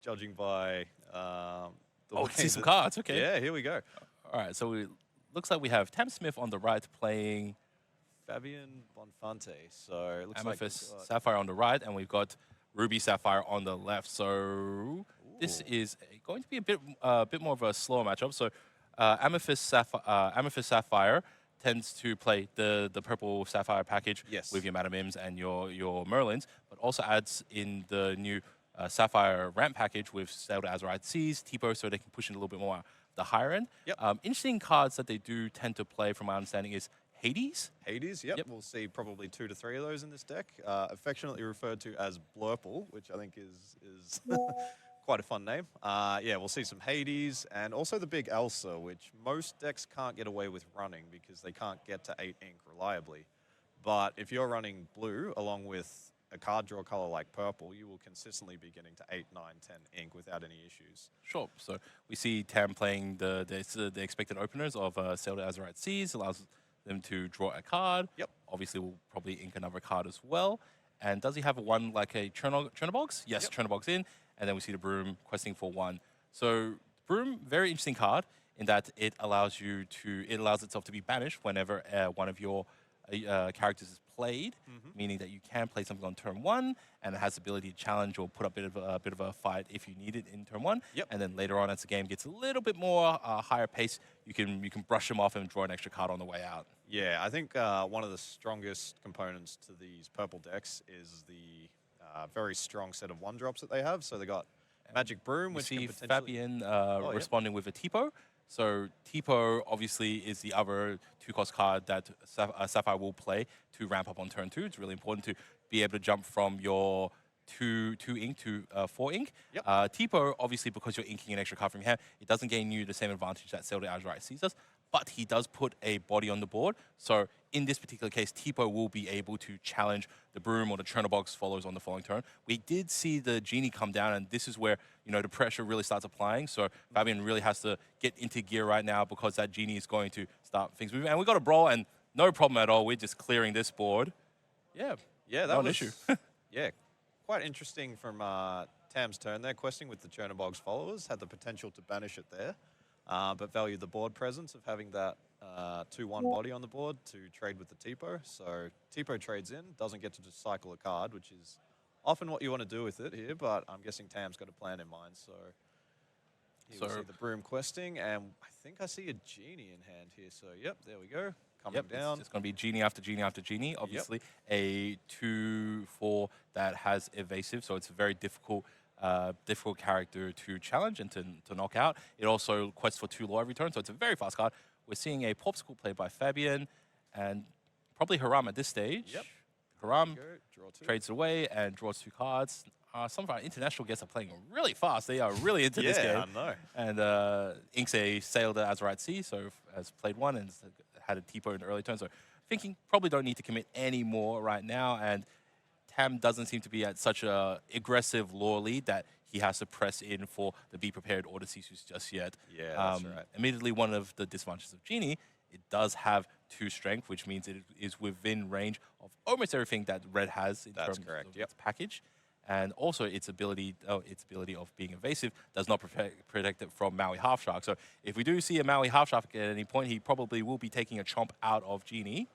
judging by the Oh, way see some that. cards. Okay. Yeah, here we go. All right. So looks like we have Tam Smith on the right playing Fabien Bonfante. So it looks like we've Amethyst got. Sapphire on the right, and we've got Ruby Sapphire on the left. So this Ooh. is going to be a bit more of a slower matchup. So Amethyst Sapphire tends to play the purple Sapphire package Yes. with your Madam Mims and your Merlins, but also adds in the new Sapphire ramp package with Sailed Azurite Seas, Tipo, so they can push in a little bit more the higher end. Yep. Interesting cards that they do tend to play, from my understanding, is Hades. Hades, yep. Yep. We'll see probably 2 to 3 of those in this deck. Affectionately referred to as Blurple, which I think is quite a fun name. Yeah, we'll see some Hades and also the big Elsa, which most decks can't get away with running because they can't get to 8 ink reliably. But if you're running blue along with a card draw color like purple, you will consistently be getting to 8, 9, 10 ink without any issues. Sure. So we see Tam playing the expected openers of Sailed Azurite Seas, allows them to draw a card. Yep. Obviously, we'll probably ink another card as well. And does he have one like a Chernobog's? Yes, Yep. Chernobog's in. And then we see the Broom questing for 1. So Broom, very interesting card in that it allows itself to be banished whenever one of your characters is played, meaning that you can play something on turn 1, and it has the ability to challenge or put up a bit of a fight if you need it in turn 1. Yep. And then later on, as the game gets a little bit more higher pace, you can brush them off and draw an extra card on the way out. Yeah, I think one of the strongest components to these purple decks is the very strong set of 1-drops that they have. So they got Magic Broom, We which see can potentially... Fabien responding with a Tipo. So Tipo obviously is the other 2-cost card that Sapphire will play to ramp up on turn 2. It's really important to be able to jump from your 2 ink to 4 ink. Yep. Tipo, obviously, because you're inking an extra card from your hand, it doesn't gain you the same advantage that Sailed Azurite Seas does, but he does put a body on the board. So in this particular case, Tipo will be able to challenge the Broom or the Chernobog's follows on the following turn. We did see the Genie come down, and this is where, you know, the pressure really starts applying. So Fabien really has to get into gear right now because that Genie is going to start things moving. And we got a Brawl, and no problem at all. We're just clearing this board. Yeah, Yeah, that not was an issue. yeah, quite interesting from Tam's turn there. Questing with the Chernobog's followers had the potential to banish it there, but valued the board presence of having that 2/1 body on the board to trade with the Tipo. So Tipo trades in, doesn't get to just cycle a card, which is often what you want to do with it here, but I'm guessing Tam's got a plan in mind. So here we see the Broom questing, and I think I see a Genie in hand here. So yep, there we go. Coming down. It's going to be Genie after Genie after Genie. Obviously, a 2/4 that has evasive, so it's a very difficult character to challenge and to knock out. It also quests for 2 law every turn, so it's a very fast card. We're seeing a Pawpsicle played by Fabien and probably Haram at this stage. Yep. Haram Draw 2. trades away and draws 2 cards. Some of our international guests are playing really fast. They are really into this game. Yeah, I know. And inks a Sailed Azurite Sea, so has played 1 and had a Tipo in the early turn. So thinking probably don't need to commit any more right now. And Tam doesn't seem to be at such a aggressive lore lead that he has to press in for the Be Prepared or the Sisus just yet. Yeah, that's right. Admittedly, one of the disadvantages of Genie, it does have 2 strength, which means it is within range of almost everything that Red has in terms of its package. And also its ability of being evasive does not protect it from Maui Half Shark. So if we do see a Maui Half Shark at any point, he probably will be taking a chomp out of Genie.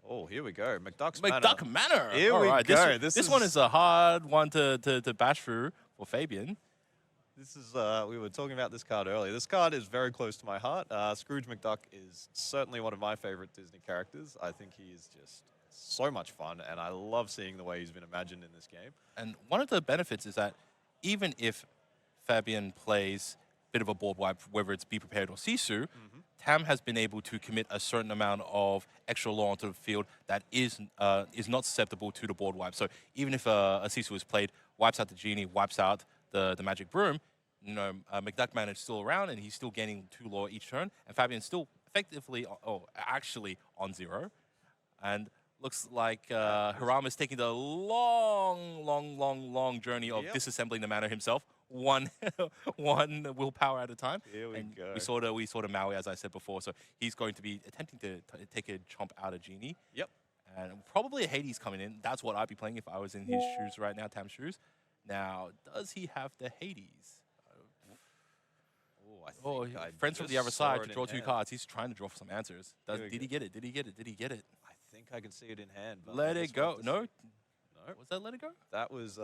Oh, here we go. McDuck's Manor. Here we go. This one is a hard one to bash through for Fabien. This is, we were talking about this card earlier. This card is very close to my heart. Scrooge McDuck is certainly one of my favorite Disney characters. I think he is just so much fun, and I love seeing the way he's been imagined in this game. And one of the benefits is that even if Fabien plays a bit of a board wipe, whether it's Be Prepared or Sisu, Tam has been able to commit a certain amount of extra law onto the field that is not susceptible to the board wipe. So even if a Sisu is played, wipes out the Genie, wipes out the Magic Broom, you know, McDuck Man is still around and he's still gaining 2 law each turn, and Fabien's still effectively, actually on 0. And looks like Haram is taking the long journey of disassembling the manor himself, one willpower at a time. Here we go. We saw the Maui, as I said before, so he's going to be attempting to take a chomp out of Genie. Yep. And probably a Hades coming in. That's what I'd be playing if I was in his shoes right now, Tam's shoes. Now, does he have the Hades? Oh, I think I Friends from the just other saw side it to in draw 2 hand. cards. He's trying to draw for some answers. Here we Did he go. get it? Did he get it? Did he get it? I think I can see it in hand. But Let I it guess we'll have go. to No? see. No. Was that let it go? That was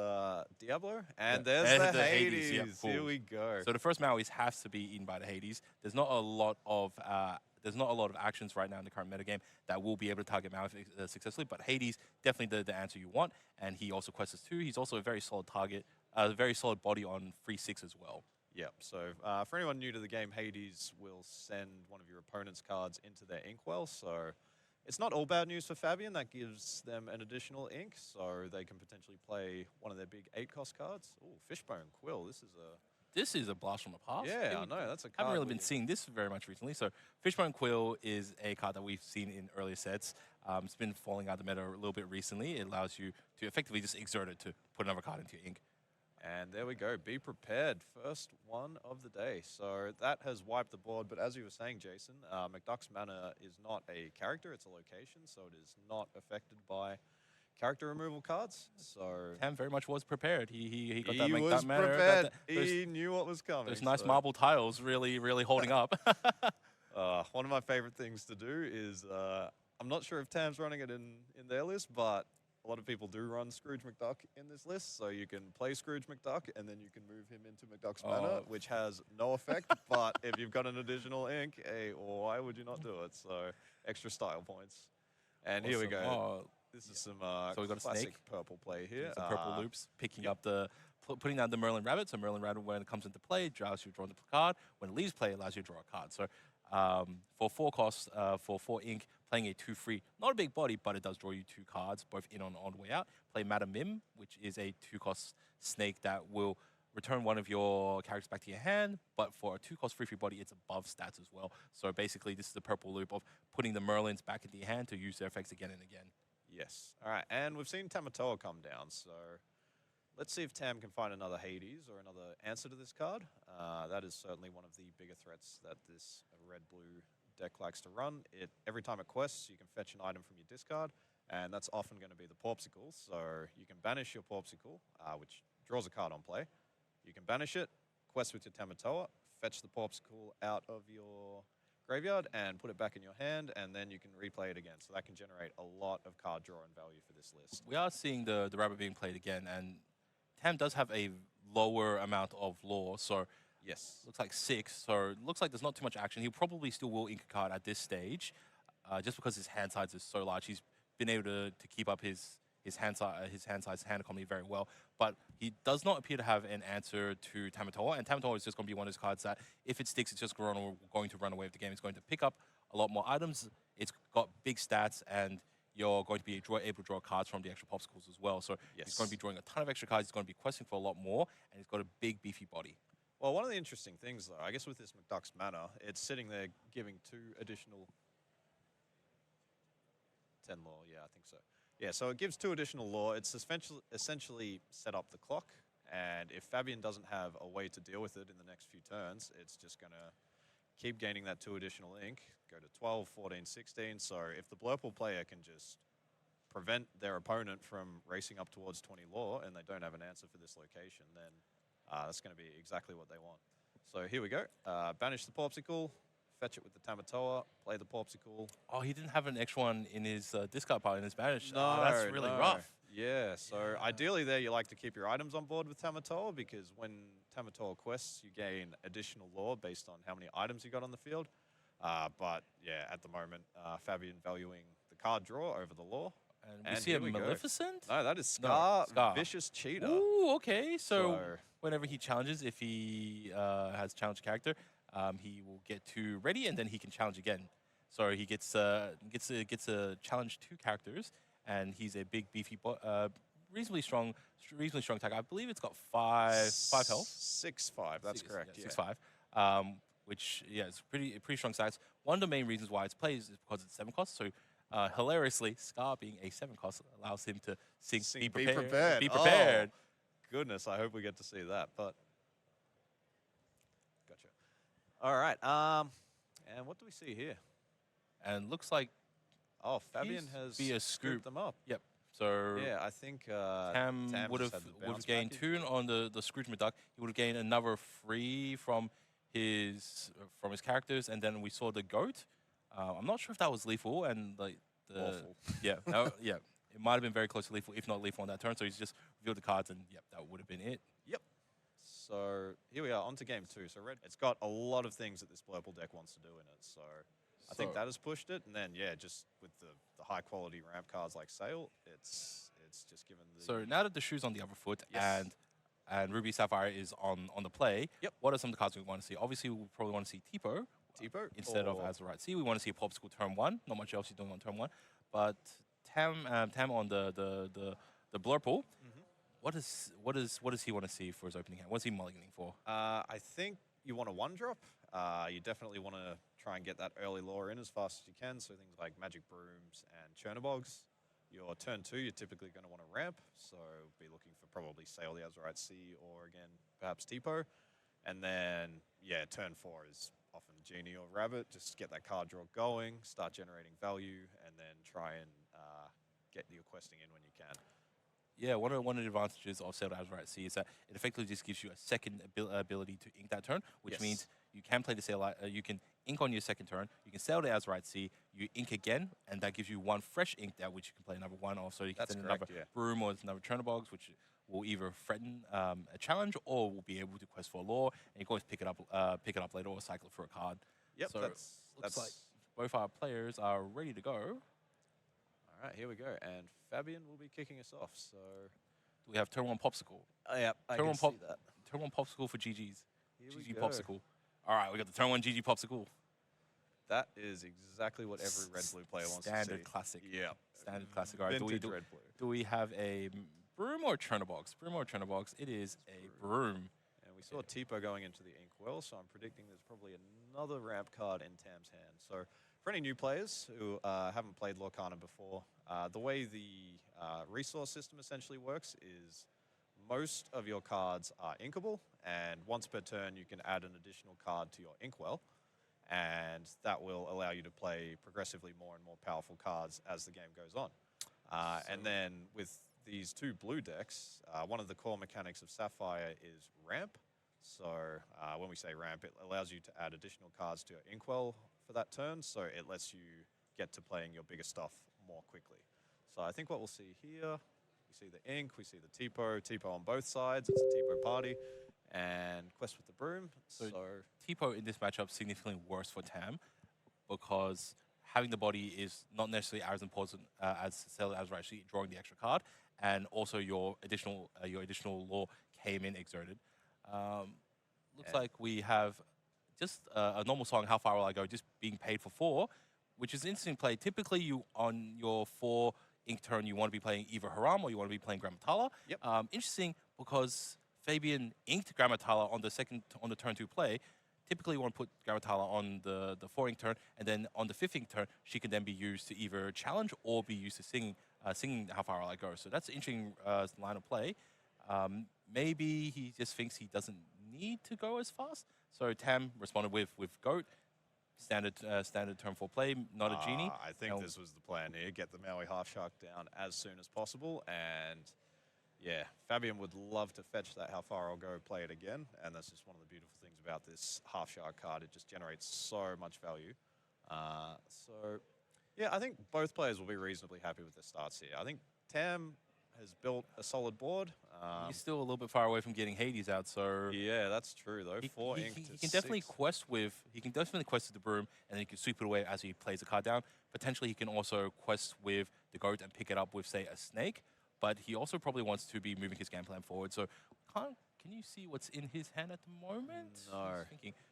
Diablo. And Yeah. there's And the the Hades. Hades, yeah, Here cool. we go. So the first Maois has to be eaten by the Hades. There's not a lot of actions right now in the current metagame that will be able to target Maui successfully, but Hades definitely the answer you want, and he also quests 2. He's also a very solid target, a very solid body on 3/6 as well. Yeah, so for anyone new to the game, Hades will send one of your opponent's cards into their inkwell, so it's not all bad news for Fabien. That gives them an additional ink, so they can potentially play one of their big 8-cost cards. Oh, Fishbone Quill, This is a blast from the past. Yeah, I know, that's a card. I haven't really been seeing this very much recently. So Fishbone Quill is a card that we've seen in earlier sets. It's been falling out the meta a little bit recently. It allows you to effectively just exert it to put another card into your ink. And there we go. Be prepared. First one of the day. So that has wiped the board. But as you were saying, Jason, McDuck's Manor is not a character. It's a location. So it is not affected by character removal cards. So Tam very much was prepared. He got he that was McDuck Manor. prepared. He knew what was coming. Those nice so. marble tiles really holding up. One of my favorite things to do is, I'm not sure if Tam's running it in their list, but a lot of people do run Scrooge McDuck in this list, so you can play Scrooge McDuck and then you can move him into McDuck's Manor, which has no effect. But if you've got an additional ink, hey, why would you not do it? So extra style points. And here we go. This is some so we got a classic snake. purple play here. Some purple loops, picking up putting down the Merlin Rabbit. So Merlin Rabbit, when it comes into play, allows you to draw the card. When it leaves play, it allows you to draw a card. So for 4 costs, for 4 ink, playing a 2/3, not a big body, but it does draw you 2 cards, both in on the way out. Play Madam Mim, which is a 2-cost snake that will return one of your characters back to your hand, but for a 2-cost 3/3 body, it's above stats as well. So basically, this is the purple loop of putting the Merlins back into your hand to use their effects again and again. Yes. All right, and we've seen Tamatoa come down, so let's see if Tam can find another Hades or another answer to this card. That is certainly one of the bigger threats that this red-blue deck likes to run. Every time it quests, you can fetch an item from your discard, and that's often going to be the Pawpsicle. So you can banish your Pawpsicle, which draws a card on play. You can banish it, quest with your Tamatoa, fetch the Pawpsicle out of your graveyard and put it back in your hand, and then you can replay it again. So that can generate a lot of card draw and value for this list. We are seeing the rabbit being played again, and Tam does have a lower amount of lore, so yes, looks like 6. So it looks like there's not too much action. He probably still will ink a card at this stage, just because his hand size is so large. He's been able to keep up his hand size, hand economy very well, but he does not appear to have an answer to Tamatoa, and Tamatoa is just going to be one of those cards that if it sticks, it's just going to run away with the game. It's going to pick up a lot more items. It's got big stats, and you're going to be able to draw cards from the extra Pawpsicles as well. So he's going to be drawing a ton of extra cards. He's going to be questing for a lot more, and he's got a big, beefy body. Well, one of the interesting things, though, I guess with this McDuck's Manor, it's sitting there giving 2 additional 10 lore. Yeah, I think so. Yeah, so it gives 2 additional lore. It's essentially set up the clock, and if Fabien doesn't have a way to deal with it in the next few turns, it's just going to keep gaining that 2 additional ink, go to 12, 14, 16. So if the Blurple player can just prevent their opponent from racing up towards 20 lore and they don't have an answer for this location, then that's going to be exactly what they want. So here we go. Banish the Pawpsicle, fetch it with the Tamatoa, play the Pawpsicle. Oh, he didn't have an extra one in his discard pile in his banish. No, that's really rough. Yeah, so ideally there you like to keep your items on board with Tamatoa, because when Tamatoa quests, you gain additional lore based on how many items you got on the field. But yeah, at the moment, Fabien valuing the card draw over the lore. And we see a Maleficent? No, that is Scar, Vicious Cheetah. Ooh, okay. So whenever he challenges, if he has challenged character, he will get to ready, and then he can challenge again. So he gets a challenge 2 characters, and he's a big, beefy, reasonably strong attacker. I believe it's got 5 health. 6/5. That's correct. Yeah. 6/5. Which it's pretty strong stats. One of the main reasons why it's played is because it's 7 costs. So hilariously, Scar being a 7 cost allows him to sing Be Prepared. Be prepared. Oh, goodness, I hope we get to see that. But gotcha. All right. And what do we see here? And looks like Fabien has via scooped them up. Yep. So Yeah, I think Tam would just have had the bounce gained package. 2 on the Scrooge McDuck. He would have gained another 3 from his characters, and then we saw the goat. I'm not sure if that was lethal, and like Awful. yeah, yeah, it might have been very close to lethal, if not lethal on that turn. So he's just revealed the cards, and yep, that would have been it. Yep. So here we are on to game 2. So red, it's got a lot of things that this Blurple deck wants to do in it. So I think that has pushed it. And then, yeah, just with the high quality ramp cards like Sail, it's just given the... So now that the shoe's on the other foot, Yes. and Ruby Sapphire is on the play, Yep. what are some of the cards we want to see? Obviously, we probably want to see Tipo. Instead of as a right C, we want to see a Pawpsicle turn 1. Not much else you're doing on turn 1. But Tam on the Blurple, what does he want to see for his opening hand? What's he mulliganing for? I think you want a 1-drop. You definitely want to try and get that early lore in as fast as you can. So things like Magic Brooms and Chernobogs. Your turn 2, you're typically going to want to ramp. So be looking for probably Sail the Azurite Sea or, again, perhaps Tipo. And then, yeah, turn 4 is often Genie or Rabbit. Just get that card draw going, start generating value, and then try and get your questing in when you can. Yeah, one of the advantages of Sail the Azurite Sea is that it effectively just gives you a second ability to ink that turn, which means you can play the Sail, you can ink on your second turn, you can Sail the Azurite Sea, you ink again, and that gives you 1 fresh ink that which you can play another 1 off. So you can send another Broom or another Chernobogs, which will either threaten a challenge or will be able to quest for a lore, and you can always pick it up later or cycle it for a card. Yep, so looks like both our players are ready to go. All right, here we go. And Fabien will be kicking us off. So we have turn 1 Pawpsicle. Oh, yeah, I can see that. Turn 1 Pawpsicle for GG's. Here GG we go. Pawpsicle. All right, we got the turn 1 GG Pawpsicle. That is exactly what every red-blue player wants to see. Standard classic. Yeah. Standard classic. All right, Vintage red-blue. do we have a Broom or Chernobogs? Broom or Chernobogs? It is a Broom. And we saw Tipo going into the Inkwell, so I'm predicting there's probably another ramp card in Tam's hand. So for any new players who haven't played Lorcana before, the way the resource system essentially works is most of your cards are inkable, and once per turn you can add an additional card to your Inkwell, and that will allow you to play progressively more and more powerful cards as the game goes on. And then with these 2 blue decks, one of the core mechanics of Sapphire is ramp. So when we say ramp, it allows you to add additional cards to your Inkwell for that turn, so it lets you get to playing your bigger stuff more quickly. So I think what we'll see here, we see the ink, we see the Tipo on both sides, it's a Tipo party, and Quest with the Broom. So Tipo in this matchup significantly worse for Tam because having the body is not necessarily as important as Sail as actually drawing the extra card, and also your additional lore came in exerted. Looks like we have just a normal song, How Far Will I Go, just being paid for 4, which is an interesting play. Typically, you on your 4 ink turn, you want to be playing either Haram or you want to be playing Grammatala. Yep. Interesting because Fabien inked Grammatala on the turn 2 play. Typically, you want to put Grammatala on the 4 ink turn, and then on the 5th ink turn, she can then be used to either challenge or be used to singing How Far Will I Go. So that's an interesting line of play. Maybe he just thinks he doesn't need to go as fast. So Tam responded with Goat. Standard turn 4 play, not a Genie. I think this was the plan here. Get the Maui Half Shark down as soon as possible. And yeah, Fabien would love to fetch that How Far I'll Go, play it again. And that's just one of the beautiful things about this Half Shark card. It just generates so much value. So yeah, I think both players will be reasonably happy with their starts here. I think Tam has built a solid board. He's still a little bit far away from getting Hades out, so yeah, that's true though. 4 ink he to can definitely 6. quest with the Broom, and then he can sweep it away as he plays the card down. Potentially, he can also quest with the Goat and pick it up with, say, a Snake. But he also probably wants to be moving his game plan forward. So, can you see what's in his hand at the moment? No,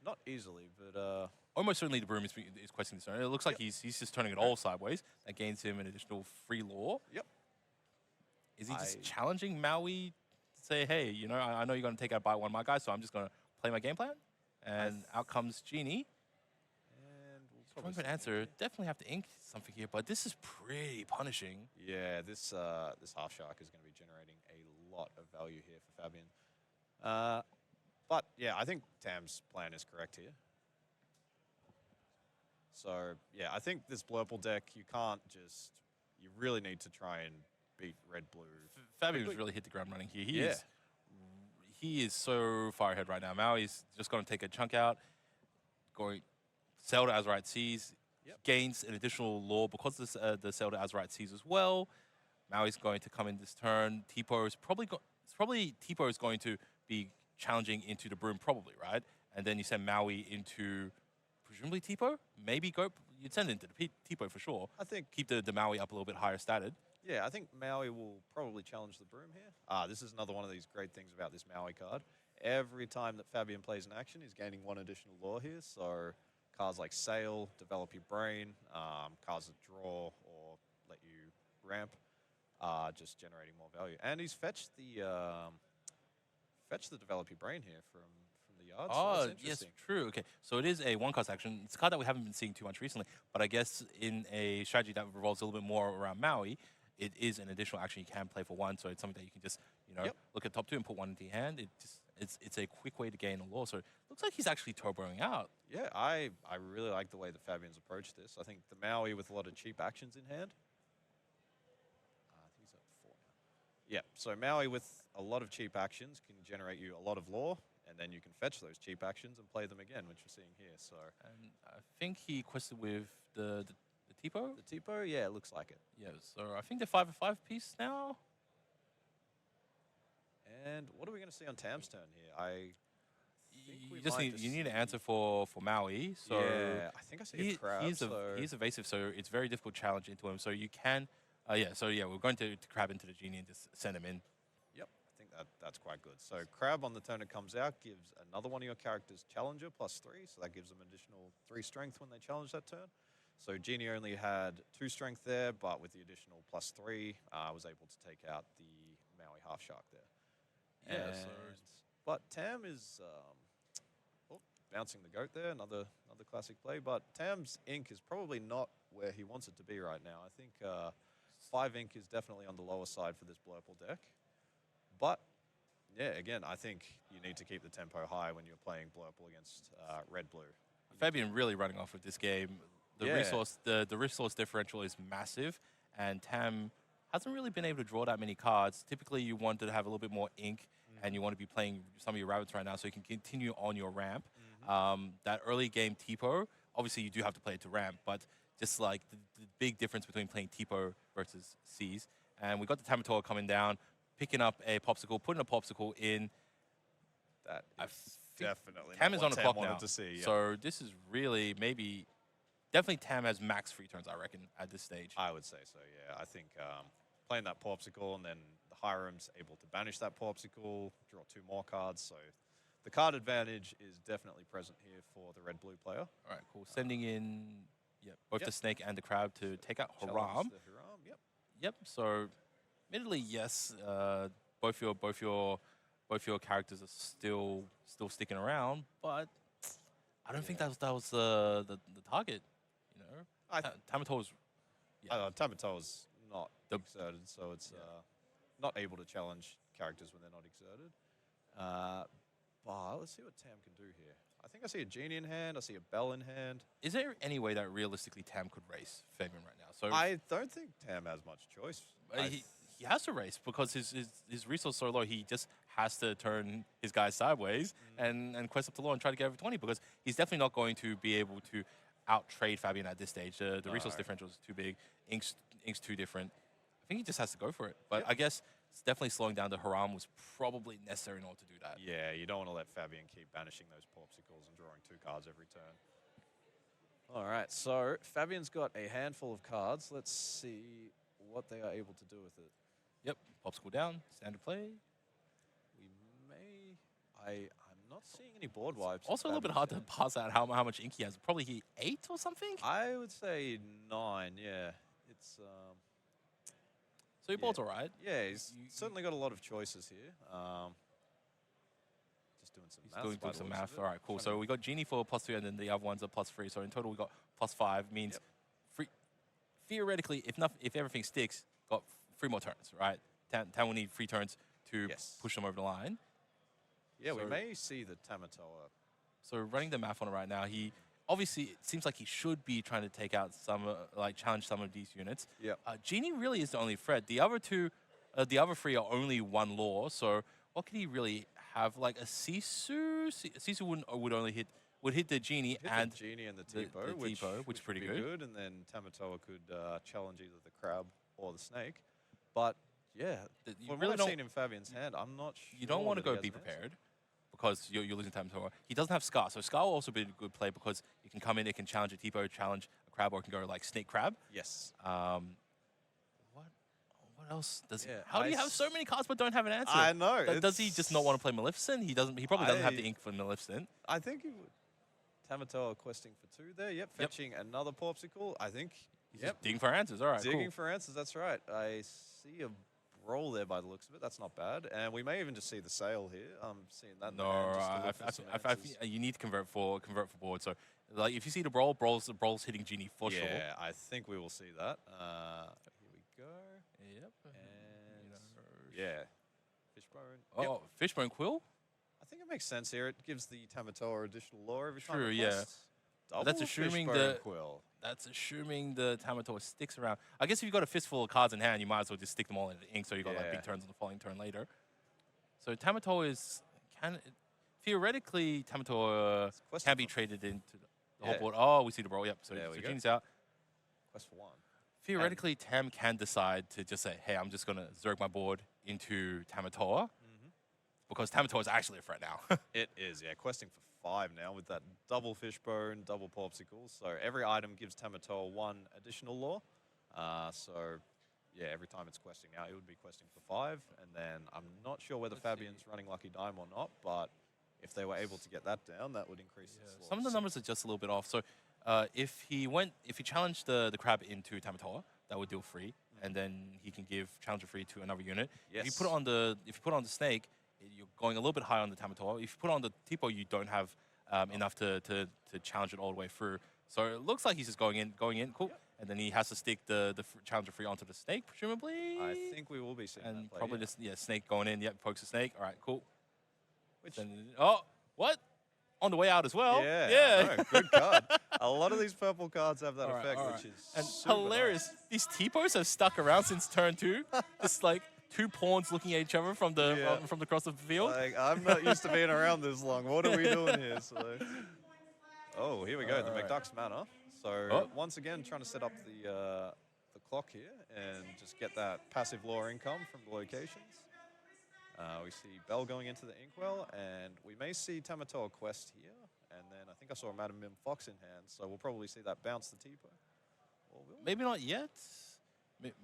not easily, but almost certainly the Broom is questing this turn. It looks like he's just turning it all sideways. That gains him an additional free lore. Yep. Is he just challenging Maui to say, hey, you know, I know you're going to take out by 1 my guy, so I'm just going to play my game plan? And out comes Genie. And we'll Trying for an answer. Definitely have to ink something here, but this is pretty punishing. Yeah, this Half Shark is going to be generating a lot of value here for Fabien. But yeah, I think Tam's plan is correct here. So yeah, I think this Blurple deck, you really need to try and beat red-blue. Fabio's really hit the ground running here. Yeah. He is so far ahead right now. Maui's just going to take a chunk out, going Zelda Azurite Seas, gains an additional lore because the Zelda Azurite Seas as well. Maui's going to come in this turn. Tipo is probably Tipo is going to be challenging into the Broom, probably, right? And then you send Maui into presumably Tipo. Maybe go. You'd send it into the Tipo for sure. I think keep the Maui up a little bit higher statted. Yeah, I think Maui will probably challenge the Broom here. This is another one of these great things about this Maui card. Every time that Fabien plays an action, he's gaining one additional lore here. So cards like Sail, Develop Your Brain, cards that draw or let you ramp, just generating more value. And he's fetched the Develop Your Brain here from the yard. Oh, so yes, true. Okay, so it is a one-cost action. It's a card that we haven't been seeing too much recently, but I guess in a strategy that revolves a little bit more around Maui, it is an additional action you can play for one, so it's something that you can just, look at top two and put one into your hand. It's a quick way to gain a lore. So it looks like he's actually turboing out. Yeah, I really like the way that Fabien's approached this. I think the Maui with a lot of cheap actions in hand. I think he's at 4 now. Yeah, so Maui with a lot of cheap actions can generate you a lot of lore, and then you can fetch those cheap actions and play them again, which you're seeing here. So, and I think he quested with the Tipo? The Tipo? Yeah, it looks like it. Yeah, so I think they're 5-5 piece now. And what are we going to see on Tam's turn here? You need an answer for Maui. So yeah, I think I see a crab. He's evasive, so it's very difficult to challenge into him. So you can, we're going to crab into the genie and just send him in. Yep, I think that's quite good. So crab on the turn it comes out gives another one of your characters challenger +3, so that gives them additional 3 strength when they challenge that turn. So Genie only had 2 strength there, but with the additional +3, was able to take out the Maui half shark there. Yeah, but Tam is bouncing the goat there, another classic play. But Tam's ink is probably not where he wants it to be right now. I think 5 ink is definitely on the lower side for this Blurple deck. But yeah, again, I think you need to keep the tempo high when you're playing Blurple against red-blue. Fabien really running off with this game. The resource differential is massive, and Tam hasn't really been able to draw that many cards. Typically, you want to have a little bit more ink, and you want to be playing some of your rabbits right now so you can continue on your ramp. That early game Tipo, obviously you do have to play it to ramp, but just like the big difference between playing Tipo versus Seas. And we got the Tamatoa coming down, picking up a Pawpsicle, putting a Pawpsicle in. That is definitely Tam is on the clock now. To see, yeah. So this is really definitely Tam has max free turns, I reckon, at this stage. I would say so, yeah. I think playing that Pawpsicle and then the Hiram's able to banish that Pawpsicle, draw 2 more cards. So the card advantage is definitely present here for the red-blue player. All right, cool. Sending in both the snake and the crab to take out Haram. Yep. So, admittedly, yes, both your characters are still sticking around, but I don't think that was the target. Tamatoa's Tamatoa's not exerted, so it's not able to challenge characters when they're not exerted. But let's see what Tam can do here. I think I see a Genie in hand. I see a Bell in hand. Is there any way that realistically Tam could race Fabien right now? So I don't think Tam has much choice. He has to race because his resource is so low. He just has to turn his guys sideways and quest up to low and try to get over 20 because he's definitely not going to be able to out-trade Fabien at this stage. The resource differential is too big. Ink's too different. I think he just has to go for it. But I guess it's definitely slowing down the Haram was probably necessary in order to do that. Yeah, you don't want to let Fabien keep banishing those Pawpsicles and drawing 2 cards every turn. All right, so Fabien's got a handful of cards. Let's see what they are able to do with it. Yep, Pawpsicle down, standard play. I'm not seeing any board wipes. Also a little bit hard to pass out how much ink he has. Probably 8 or something? I would say 9, yeah. It's... So your board's all right. Yeah, he's certainly got a lot of choices here. Just doing some math. Doing some math. All right, cool. So we got Genie for +2 and then the other ones are +3. So in total we got +5. Means theoretically, if everything sticks, got 3 more turns, right? Tam will need 3 turns to push them over the line. Yeah, we may see the Tamatoa. So running the math on it right now, he obviously, it seems like he should be trying to take out some, challenge some of these units. Yep. Genie really is the only threat. The other two, the other three are only one law. So what could he really have? Like a Sisu? Sisu would only hit the Genie and the Genie and the Tipo, which is pretty would be good. And then Tamatoa could challenge either the Crab or the Snake. But yeah, from what I've seen in Fabian's hand, I'm not sure. You don't want to that he go has be an answer. prepared because you're losing Tamatoa. He doesn't have Scar, so Scar will also be a good play because it can come in, it can challenge a Tipo, challenge a Crab, or it can go like Snake Crab. Yes. What else does he? Yeah, How do you have so many cards but don't have an answer? I know. Does he just not want to play Maleficent? He doesn't. He probably doesn't have the ink for Maleficent. I think he would. Tamatoa questing for 2 there. Yep. Fetching another Pawpsicle. I think. He's just digging for answers. All right, Digging cool. for answers. That's right. I see a roll there by the looks of it. That's not bad. And we may even just see the sail here. I'm seeing that. No, you need to convert for board. So, like, if you see the Brawl's hitting Genie for sure. Yeah, I think we will see that. Here we go. Yep. And yeah, Fishbone. Oh, Yep. Fishbone Quill. I think it makes sense here. It gives the Tamatoa additional lore every time. True, it yeah. quests. But that's assuming Fishbone Quill. That's assuming the Tamatoa sticks around. I guess if you've got a fistful of cards in hand, you might as well just stick them all in the ink so you've got like big turns on the following turn later. So Tamatoa theoretically, Tamatoa can be traded into the whole board. Oh, we see the Brawl. Yep, so Genie's out. Quest for 1. Theoretically, Tam can decide to just say, hey, I'm just going to Zerg my board into Tamatoa. Because Tamatoa is actually a threat now. It is, yeah. Questing for 5 now with that double Fishbone, double Pawpsicles. So every item gives Tamatoa 1 additional lore. So, yeah, every time it's questing now, it would be questing for 5. And then I'm not sure whether Fabian's running Lucky Dime or not, but if they were able to get that down, that would increase its lore. Some of the numbers are just a little bit off. So if he challenged the Crab into Tamatoa, that would deal free. And then he can give Challenger free to another unit. Yes. If you put on the Snake, you're going a little bit higher on the Tamatoa. If you put on the Tipo, you don't have enough to challenge it all the way through. So it looks like he's just going in, cool. Yep. And then he has to stick the Challenger free onto the Snake, presumably. I think we will be seeing that play, probably just Snake going in. Yep, pokes the Snake. All right, cool. Which What? On the way out as well. Yeah. No, good card. A lot of these purple cards have that effect, which is super hilarious. Nice. These Tipos have stuck around since turn 2. It's like 2 pawns looking at each other from the across the field. Like, I'm not used to being around this long. What are we doing here? So, oh, here we go. The McDuck's Manor. So once again, trying to set up the clock here and just get that passive lore income from the locations. We see Bell going into the Inkwell, and we may see Tamatoa quest here. And then I think I saw a Madam Mim Fox in hand, so we'll probably see that bounce the Tipo. Or will we? Maybe not yet.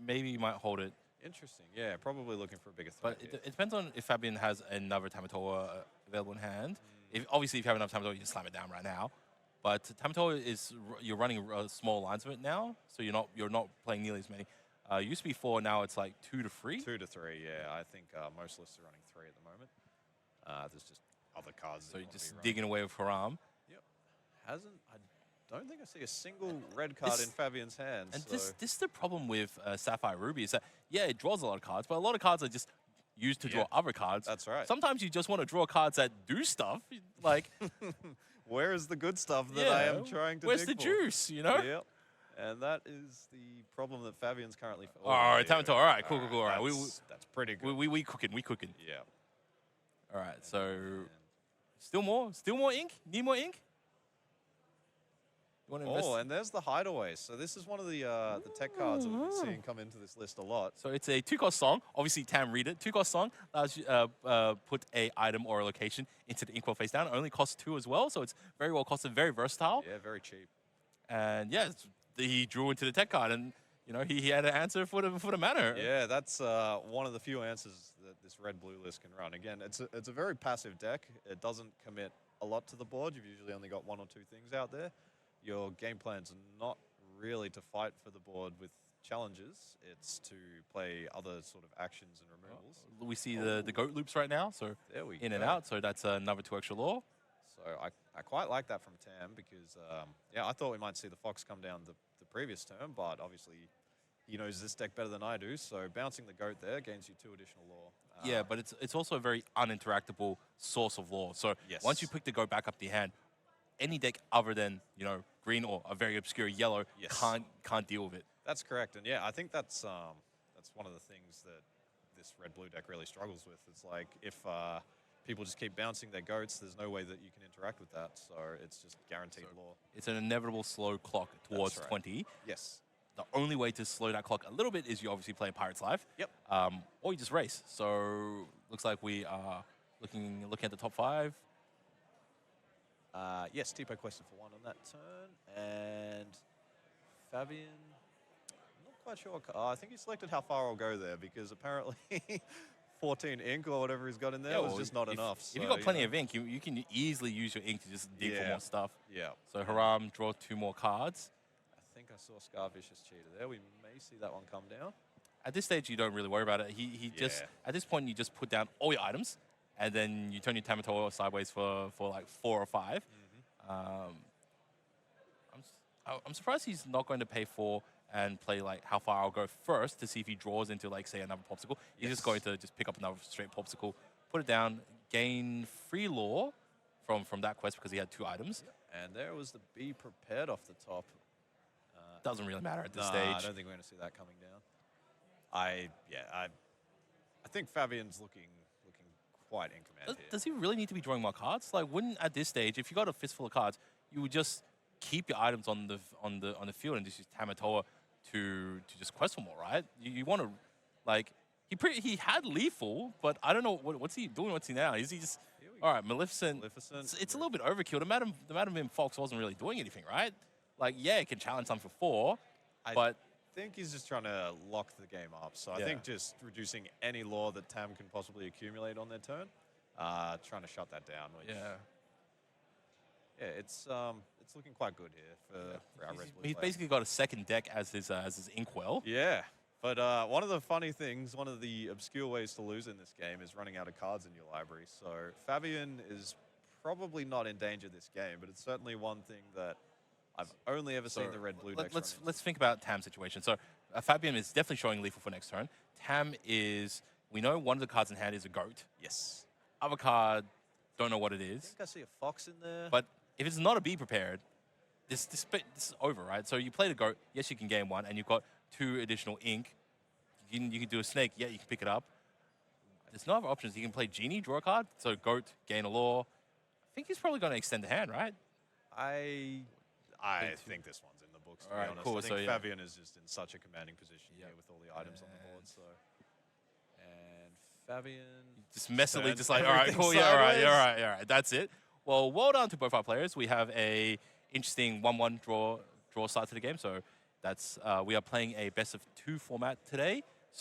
Maybe you might hold it. Interesting. Yeah, probably looking for a bigger threat. But it depends on if Fabien has another Tamatoa available in hand. Obviously, if you have enough Tamatoa, you can slam it down right now. But Tamatoa you're running small lines of it now, so you're not playing nearly as many. It used to be 4, now it's like 2 to 3. 2 to 3, yeah. I think most lists are running 3 at the moment. There's just other cards. So you're just digging away with Haram. Yep. I don't think I see a single red card in Fabian's hands. And this is the problem with Sapphire Ruby is that, it draws a lot of cards, but a lot of cards are just used to draw other cards. That's right. Sometimes you just want to draw cards that do stuff, like... Where is the good stuff that I am trying to Where's dig the for? juice, you know? Yep. And that is the problem that Fabian's currently... All right, Tamatoa. All right, cool. All right, that's pretty good. We cooking. Yeah. All right, so still more ink. Need more ink. You want to invest? Oh, and there's the Hideaway. So this is one of the tech cards that we've been seeing come into this list a lot. So it's a 2-cost song. Obviously, Tam read it. 2-cost song allows you put a item or a location into the inkwell face down. It only costs 2 as well, so it's very well costed, very versatile. Yeah, very cheap. And he drew into the tech card, and he had an answer for the manor. Yeah, that's one of the few answers that this red-blue list can run. Again, it's a very passive deck. It doesn't commit a lot to the board. You've usually only got 1 or 2 things out there. Your game plan's not really to fight for the board with challenges. It's to play other sort of actions and removals. We see the goat loops right now, so in and out. So that's another 2 extra lore. So I quite like that from Tam because, I thought we might see the Fox come down the previous turn, but obviously he knows this deck better than I do. So bouncing the goat there gains you 2 additional lore. Yeah, but it's also a very uninteractable source of lore. So once you pick the goat back up to your hand, any deck other than, you know, green or a very obscure yellow can't deal with it. That's correct, and yeah, I think that's one of the things that this red-blue deck really struggles with. It's like if people just keep bouncing their goats, there's no way that you can interact with that, so it's just guaranteed law. It's an inevitable slow clock towards 20. Yes. The only way to slow that clock a little bit is you obviously play Pirate's Life. Yep. Or you just race. So looks like we are looking at the top 5. Yes, Tipo question for 1 on that turn, and Fabien. I'm not quite sure. I think he selected how far I'll go there because apparently 14 ink or whatever he's got in there was just not enough. If you've got plenty of ink, you can easily use your ink to just dig for more stuff. Yeah. So Haram, draw 2 more cards. I think I saw Scarvicious cheater there. We may see that one come down. At this stage, you don't really worry about it. He just, at this point, you just put down all your items, and then you turn your Tamatoa sideways for like 4 or 5. I'm surprised he's not going to pay 4 and play like how far I'll go first to see if he draws into like say another Pawpsicle. He's just going to just pick up another straight Pawpsicle, put it down, gain free lore from that quest because he had 2 items. And there was the Be Prepared off the top. Doesn't really matter at this stage. I don't think we're going to see that coming down. I think Fabien's looking quite in command here. Does he really need to be drawing more cards? Like, wouldn't at this stage, if you got a fistful of cards, you would just keep your items on the field and just use Tamatoa to just quest for more, right? You want to, like, he had lethal, but I don't know what's he doing. What's he now? Is he just all right? Maleficent. It's a little bit overkill. The Madam in Fox wasn't really doing anything, right? Like, yeah, it can challenge some for 4, but I think he's just trying to lock the game up. So I think just reducing any lore that Tam can possibly accumulate on their turn, trying to shut that down. Which, it's looking quite good here for our Red Blue. He's basically got a second deck as his Inkwell. Yeah, but one of the funny things, one of the obscure ways to lose in this game is running out of cards in your library. So Fabien is probably not in danger this game, but it's certainly one thing that I've only ever seen the red-blue decks. Let's think about Tam's situation. So Fabien is definitely showing lethal for next turn. Tam is, we know one of the cards in hand is a goat. Yes. Other card, don't know what it is. I think I see a fox in there. But if it's not a Be Prepared, this is over, right? So you play the goat, yes, you can gain 1, and you've got 2 additional ink. You can do a snake, yeah, you can pick it up. There's no other options. You can play Genie, draw a card, so goat, gain a lore. I think he's probably going to extend the hand, right? I think this one's in the books, to be honest. Cool. I think Fabien is just in such a commanding position here with all the items on the board. So, and Fabien just messily, just like, all right, cool, yeah, all right, that's it. Well done to both our players. We have a interesting 1-1 draw start to the game. So that's we are playing a best of 2 format today.